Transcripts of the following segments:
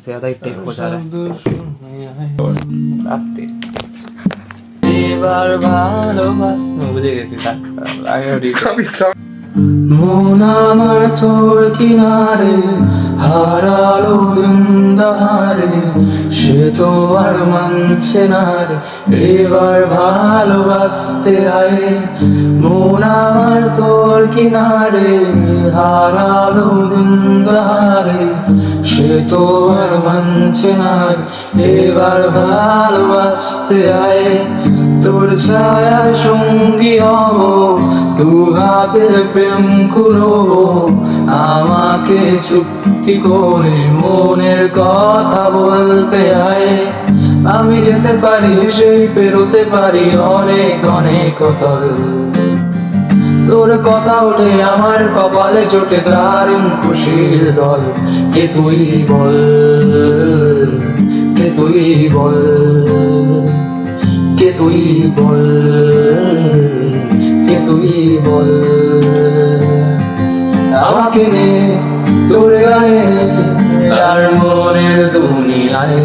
ज्यादा ही टेक हो जा रहा है এবার ভালোবাসা বুঝে গেছি মন আমার তোর কিনারে হারালো বৃন্দারে সে তো আর মানছে না রে এবার ভালোবাসতে আয় মন আমার তোর কিনারে হারালো বৃন্দারে সে তো আর মানছে না রে এবার ভালোবাসতে আয় তোর ছায়া সঙ্গী হব দু হাতের প্রেম কুড়বো আমাকে চুপটি করে মনের কথা বলতে আয় আমি যেতে পারি সেই পেরোতে পারি অনেক অনেক তল তোর কথা উঠে আমার কপালে চোটে দারুণ খুশির দল কে তুই বল কে তুই বল কে তুই বল কে তুই বল আমাকে নে তোর গায়ে আর মনের দুনিয়ায়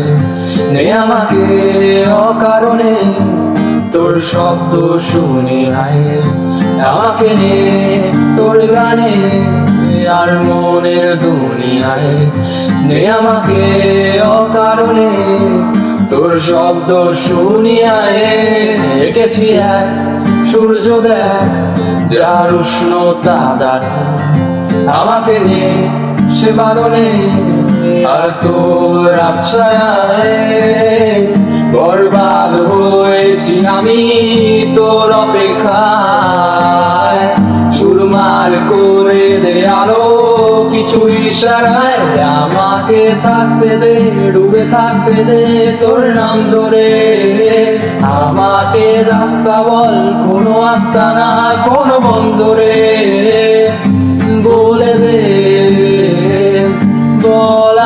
নে আমাকে অকারণে তোর শব্দ শুনে আয় আমাকে নে তোর গানে আর মনের দুনিয়ায় নে আমাকে অকারণে তোর শব্দ শুনিয়ায় এঁকেছি এক সূর্য দেখ যার উষ্ণতা দ্বারা আমাকে নিয়ে সে বারণে আর তোর আবছায়ায় বরবাদ হয়েছি আমি তোর অপেক্ষায় চুরমার করে দে আলো কিছু ইশারায় আমাকে থাকতে দে ডুবে থাকতে দে তোর নাম ধরে আমাকে রাস্তা বল কোনো আস্তানা কোনো বন্দরে বলে দে বল